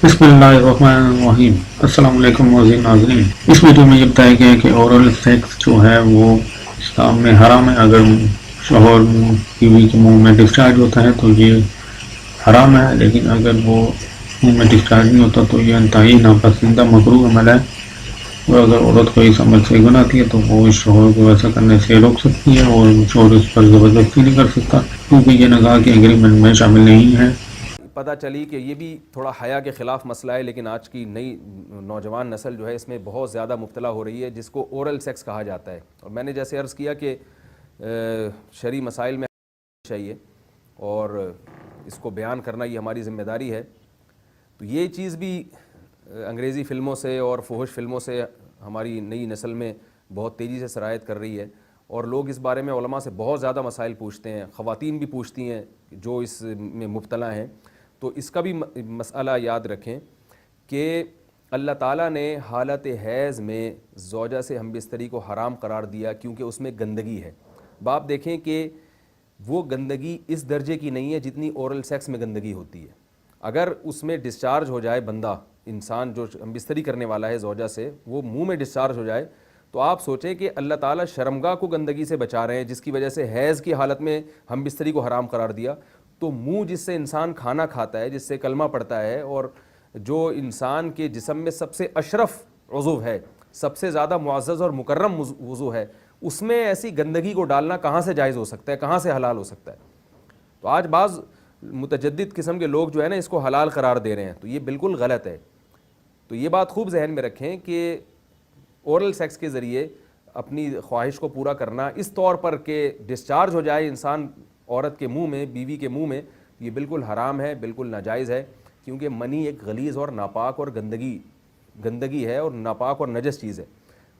بسم اللہ الرحمن الرحیم۔ السلام علیکم معزز ناظرین، اس ویڈیو میں یہ بتایا گیا ہے کہ اورل سیکس جو ہے وہ اسلام میں حرام ہے۔ اگر شوہر بیوی کے منہ میں ڈسچارج ہوتا ہے تو یہ حرام ہے، لیکن اگر وہ منہ میں ڈسچارج نہیں ہوتا تو یہ انتہائی ناپسندہ مکروہ عمل ہے، اور اگر عورت کو اس عمل سے گناہ آتی ہے تو وہ اس شوہر کو ایسا کرنے سے روک سکتی ہے، اور شوہر اس پر زبردستی نہیں کر سکتا، کیونکہ یہ نکاح کے ایگریمنٹ میں شامل نہیں ہے۔ پتہ چلی کہ یہ بھی تھوڑا حیا کے خلاف مسئلہ ہے، لیکن آج کی نئی نوجوان نسل جو ہے اس میں بہت زیادہ مبتلا ہو رہی ہے، جس کو اورل سیکس کہا جاتا ہے۔ اور میں نے جیسے عرض کیا کہ شرعی مسائل میں چاہیے اور اس کو بیان کرنا یہ ہماری ذمہ داری ہے۔ تو یہ چیز بھی انگریزی فلموں سے اور فحش فلموں سے ہماری نئی نسل میں بہت تیزی سے سرایت کر رہی ہے، اور لوگ اس بارے میں علماء سے بہت زیادہ مسائل پوچھتے ہیں، خواتین بھی پوچھتی ہیں جو اس میں مبتلا ہیں۔ تو اس کا بھی مسئلہ یاد رکھیں کہ اللہ تعالیٰ نے حالت حیض میں زوجہ سے ہم بستری کو حرام قرار دیا، کیونکہ اس میں گندگی ہے۔ باپ دیکھیں کہ وہ گندگی اس درجے کی نہیں ہے جتنی اورل سیکس میں گندگی ہوتی ہے۔ اگر اس میں ڈسچارج ہو جائے بندہ، انسان جو ہم بستری کرنے والا ہے زوجہ سے، وہ منہ میں ڈسچارج ہو جائے، تو آپ سوچیں کہ اللہ تعالیٰ شرمگاہ کو گندگی سے بچا رہے ہیں، جس کی وجہ سے حیض کی حالت میں ہم بستری کو حرام قرار دیا۔ تو منہ جس سے انسان کھانا کھاتا ہے، جس سے کلمہ پڑھتا ہے، اور جو انسان کے جسم میں سب سے اشرف عضو ہے، سب سے زیادہ معزز اور مکرم عضو ہے، اس میں ایسی گندگی کو ڈالنا کہاں سے جائز ہو سکتا ہے، کہاں سے حلال ہو سکتا ہے؟ تو آج بعض متجدد قسم کے لوگ جو ہے نا اس کو حلال قرار دے رہے ہیں، تو یہ بالکل غلط ہے۔ تو یہ بات خوب ذہن میں رکھیں کہ اورل سیکس کے ذریعے اپنی خواہش کو پورا کرنا اس طور پر کہ ڈسچارج ہو جائے انسان عورت کے منہ میں، بیوی کے منہ میں، یہ بالکل حرام ہے، بالکل ناجائز ہے، کیونکہ منی ایک غلیظ اور ناپاک اور گندگی ہے اور ناپاک اور نجس چیز ہے۔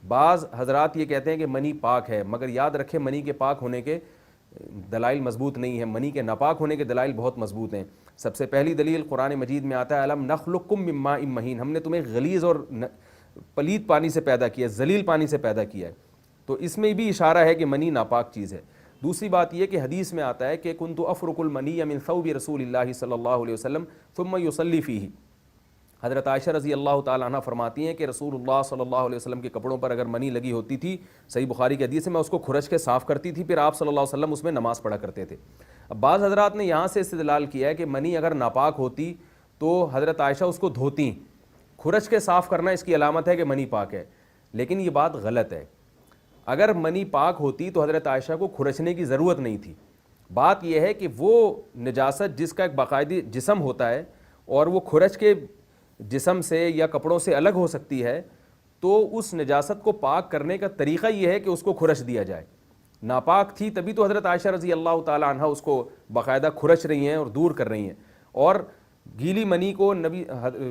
بعض حضرات یہ کہتے ہیں کہ منی پاک ہے، مگر یاد رکھیں منی کے پاک ہونے کے دلائل مضبوط نہیں ہیں، منی کے ناپاک ہونے کے دلائل بہت مضبوط ہیں۔ سب سے پہلی دلیل قرآن مجید میں آتا ہے الم نخلقکم من ماء مہین، ہم نے تمہیں غلیظ اور پلید پانی سے پیدا کیا ہے، ذلیل پانی سے پیدا کیا ہے۔ تو اس میں بھی اشارہ ہے کہ منی ناپاک چیز ہے۔ دوسری بات یہ کہ حدیث میں آتا ہے کہ کنت افرک المنی من ثوب رسول اللہ صلی اللہ علیہ وسلم ثم یصلی فیہ۔ حضرت عائشہ رضی اللہ تعالیٰ عنہ فرماتی ہیں کہ رسول اللہ صلی اللہ علیہ وسلم کے کپڑوں پر اگر منی لگی ہوتی تھی، صحیح بخاری کی حدیث ہے، میں اس کو کھرچ کے صاف کرتی تھی، پھر آپ صلی اللہ علیہ وسلم اس میں نماز پڑھا کرتے تھے۔ اب بعض حضرات نے یہاں سے استدلال کیا ہے کہ منی اگر ناپاک ہوتی تو حضرت عائشہ اس کو دھوتی، کھرچ کے صاف کرنا اس کی علامت ہے کہ منی پاک ہے، لیکن یہ بات غلط ہے۔ اگر منی پاک ہوتی تو حضرت عائشہ کو کھرچنے کی ضرورت نہیں تھی۔ بات یہ ہے کہ وہ نجاست جس کا ایک باقاعدی جسم ہوتا ہے اور وہ کھرچ کے جسم سے یا کپڑوں سے الگ ہو سکتی ہے، تو اس نجاست کو پاک کرنے کا طریقہ یہ ہے کہ اس کو کھرچ دیا جائے۔ ناپاک تھی تبھی تو حضرت عائشہ رضی اللہ تعالیٰ عنہ اس کو باقاعدہ کھرچ رہی ہیں اور دور کر رہی ہیں۔ اور گیلی منی کو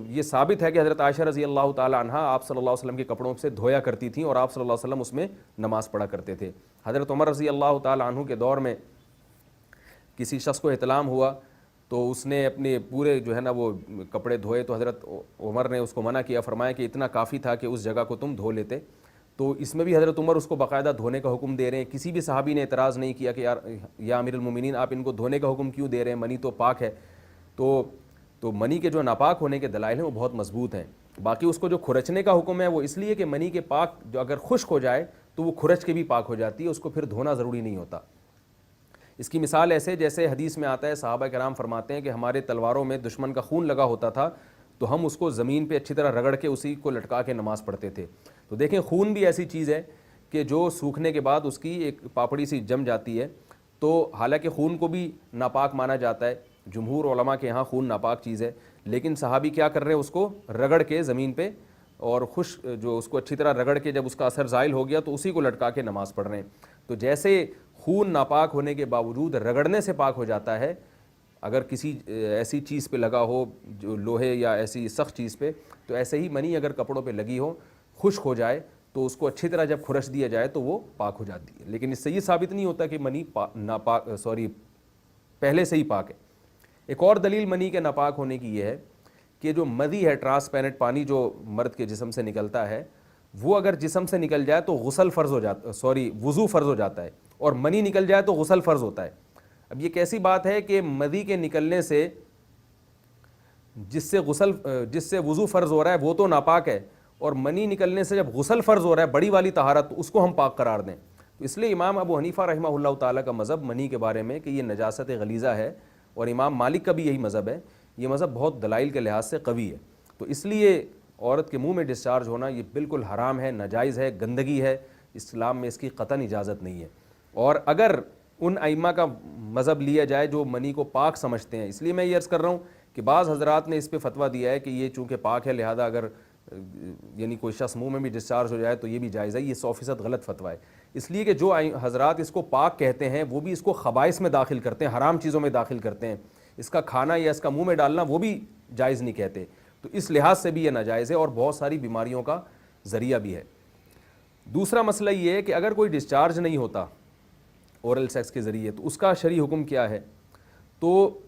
یہ ثابت ہے کہ حضرت عائشہ رضی اللہ تعالیٰ عنہ آپ صلی اللہ علیہ وسلم کے کپڑوں سے دھویا کرتی تھیں، اور آپ صلی اللہ علیہ وسلم اس میں نماز پڑھا کرتے تھے۔ حضرت عمر رضی اللہ تعالیٰ عنہ کے دور میں کسی شخص کو احتلام ہوا تو اس نے اپنے پورے جو ہے نا وہ کپڑے دھوئے، تو حضرت عمر نے اس کو منع کیا، فرمایا کہ اتنا کافی تھا کہ اس جگہ کو تم دھو لیتے۔ تو اس میں بھی حضرت عمر اس کو باقاعدہ دھونے کا حکم دے رہے ہیں۔ کسی بھی صحابی نے اعتراض نہیں کیا کہ یا امیر المومنین آپ ان کو دھونے کا حکم کیوں دے رہے ہیں، منی تو پاک ہے۔ تو منی کے جو ناپاک ہونے کے دلائل ہیں وہ بہت مضبوط ہیں۔ باقی اس کو جو کھرچنے کا حکم ہے وہ اس لیے کہ منی کے پاک جو اگر خشک ہو جائے تو وہ کھرچ کے بھی پاک ہو جاتی ہے، اس کو پھر دھونا ضروری نہیں ہوتا۔ اس کی مثال ایسے جیسے حدیث میں آتا ہے، صحابہ کرام فرماتے ہیں کہ ہمارے تلواروں میں دشمن کا خون لگا ہوتا تھا تو ہم اس کو زمین پہ اچھی طرح رگڑ کے اسی کو لٹکا کے نماز پڑھتے تھے۔ تو دیکھیں خون بھی ایسی چیز ہے کہ جو سوکھنے کے بعد اس کی ایک پاپڑی سی جم جاتی ہے، تو حالانکہ خون کو بھی ناپاک مانا جاتا ہے، جمہور علماء کے ہاں خون ناپاک چیز ہے، لیکن صحابی کیا کر رہے ہیں، اس کو رگڑ کے زمین پہ اور جو اس کو اچھی طرح رگڑ کے جب اس کا اثر زائل ہو گیا تو اسی کو لٹکا کے نماز پڑھ رہے ہیں۔ تو جیسے خون ناپاک ہونے کے باوجود رگڑنے سے پاک ہو جاتا ہے، اگر کسی ایسی چیز پہ لگا ہو جو لوہے یا ایسی سخت چیز پہ، تو ایسے ہی منی اگر کپڑوں پہ لگی ہو، خشک ہو جائے تو اس کو اچھی طرح جب کھرچ دیا جائے تو وہ پاک ہو جاتی ہے۔ لیکن اس سے یہ ثابت نہیں ہوتا کہ منی پہلے سے ہی پاک ہے۔ ایک اور دلیل منی کے ناپاک ہونے کی یہ ہے کہ جو مدی ہے، ٹرانسپیرنٹ پانی جو مرد کے جسم سے نکلتا ہے، وہ اگر جسم سے نکل جائے تو وضو فرض ہو جاتا ہے، اور منی نکل جائے تو غسل فرض ہوتا ہے۔ اب یہ کیسی بات ہے کہ مدی کے نکلنے سے جس سے وضو فرض ہو رہا ہے وہ تو ناپاک ہے، اور منی نکلنے سے جب غسل فرض ہو رہا ہے بڑی والی طہارت، تو اس کو ہم پاک قرار دیں. تو اس لیے امام ابو حنیفہ رحمہ اللہ تعالیٰ کا مذہب منی کے بارے میں کہ یہ نجاست غلیظہ ہے، اور امام مالک کا بھی یہی مذہب ہے. یہ مذہب بہت دلائل کے لحاظ سے قوی ہے. تو اس لیے عورت کے منہ میں ڈسچارج ہونا یہ بالکل حرام ہے، ناجائز ہے، گندگی ہے، اسلام میں اس کی قطعاً اجازت نہیں ہے. اور اگر ان ائمہ کا مذہب لیا جائے جو منی کو پاک سمجھتے ہیں، اس لیے میں یہ عرض کر رہا ہوں کہ بعض حضرات نے اس پہ فتویٰ دیا ہے کہ یہ چونکہ پاک ہے لہذا اگر یعنی کوئی شخص منہ میں بھی ڈسچارج ہو جائے تو یہ بھی جائز ہے. یہ 100% غلط فتویٰ ہے، اس لیے کہ جو حضرات اس کو پاک کہتے ہیں وہ بھی اس کو خبائث میں داخل کرتے ہیں، حرام چیزوں میں داخل کرتے ہیں. اس کا کھانا یا اس کا منہ میں ڈالنا وہ بھی جائز نہیں کہتے. تو اس لحاظ سے بھی یہ ناجائز ہے اور بہت ساری بیماریوں کا ذریعہ بھی ہے. دوسرا مسئلہ یہ ہے کہ اگر کوئی ڈسچارج نہیں ہوتا اورل سیکس کے ذریعے تو اس کا شرعی حکم کیا ہے؟ تو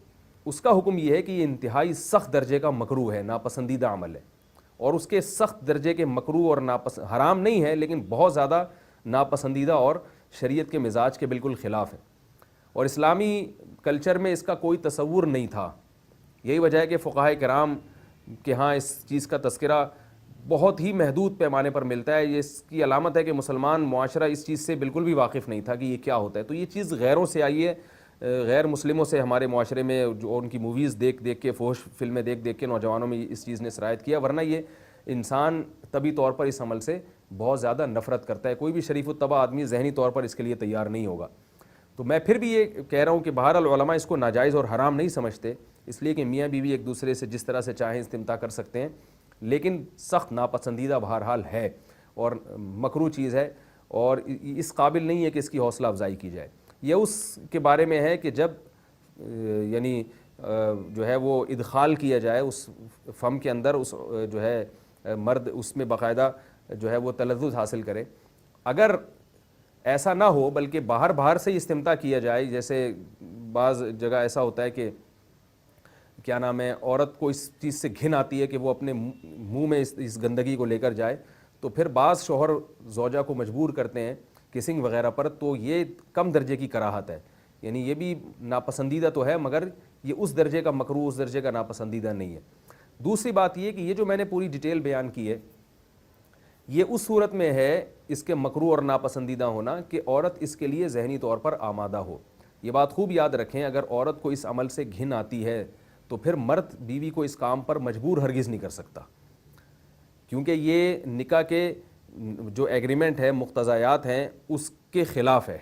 اس کا حکم یہ ہے کہ یہ انتہائی سخت درجے کا مکروہ ہے، ناپسندیدہ عمل ہے. اور اس کے سخت درجے کے مکروہ اور حرام نہیں ہے لیکن بہت زیادہ ناپسندیدہ اور شریعت کے مزاج کے بالکل خلاف ہے. اور اسلامی کلچر میں اس کا کوئی تصور نہیں تھا. یہی وجہ ہے کہ فقہاء کرام کہ ہاں اس چیز کا تذکرہ بہت ہی محدود پیمانے پر ملتا ہے. یہ اس کی علامت ہے کہ مسلمان معاشرہ اس چیز سے بالکل بھی واقف نہیں تھا کہ یہ کیا ہوتا ہے. تو یہ چیز غیروں سے آئی ہے، غیر مسلموں سے ہمارے معاشرے میں جو ان کی موویز دیکھ دیکھ کے، فحش فلمیں دیکھ دیکھ کے نوجوانوں میں اس چیز نے سرایت کیا. ورنہ یہ انسان طبی طور پر اس عمل سے بہت زیادہ نفرت کرتا ہے. کوئی بھی شریف الطبع آدمی ذہنی طور پر اس کے لیے تیار نہیں ہوگا. تو میں پھر بھی یہ کہہ رہا ہوں کہ بہرحال علماء اس کو ناجائز اور حرام نہیں سمجھتے، اس لیے کہ میاں بیوی ایک دوسرے سے جس طرح سے چاہیں استمتاع کر سکتے ہیں، لیکن سخت ناپسندیدہ بہرحال ہے اور مکروہ چیز ہے اور اس قابل نہیں ہے کہ اس کی حوصلہ افزائی کی جائے. یہ اس کے بارے میں ہے کہ جب یعنی جو ہے وہ ادخال کیا جائے اس فم کے اندر، اس جو ہے مرد اس میں باقاعدہ جو ہے وہ تلذذ حاصل کرے. اگر ایسا نہ ہو بلکہ باہر سے استمتاع کیا جائے، جیسے بعض جگہ ایسا ہوتا ہے کہ کیا نام ہے عورت کو اس چیز سے گھن آتی ہے کہ وہ اپنے منہ میں اس گندگی کو لے کر جائے، تو پھر بعض شوہر زوجہ کو مجبور کرتے ہیں کسنگ وغیرہ پر، تو یہ کم درجے کی کراہت ہے. یعنی یہ بھی ناپسندیدہ تو ہے مگر یہ اس درجے کا مکروہ، اس درجے کا ناپسندیدہ نہیں ہے. دوسری بات یہ کہ یہ جو میں نے پوری ڈیٹیل بیان کی ہے یہ اس صورت میں ہے اس کے مکروہ اور ناپسندیدہ ہونا کہ عورت اس کے لیے ذہنی طور پر آمادہ ہو. یہ بات خوب یاد رکھیں، اگر عورت کو اس عمل سے گھن آتی ہے تو پھر مرد بیوی کو اس کام پر مجبور ہرگز نہیں کر سکتا، کیونکہ یہ نکاح کے جو ایگریمنٹ ہے، مقتضیات ہیں، اس کے خلاف ہے.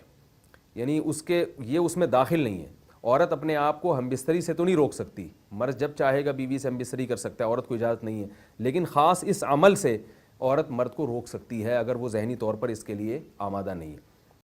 یعنی اس میں داخل نہیں ہے. عورت اپنے آپ کو ہم بستری سے تو نہیں روک سکتی، مرد جب چاہے گا بیوی سے ہم بستری کر سکتا ہے، عورت کو اجازت نہیں ہے. لیکن خاص اس عمل سے عورت مرد کو روک سکتی ہے اگر وہ ذہنی طور پر اس کے لیے آمادہ نہیں ہے.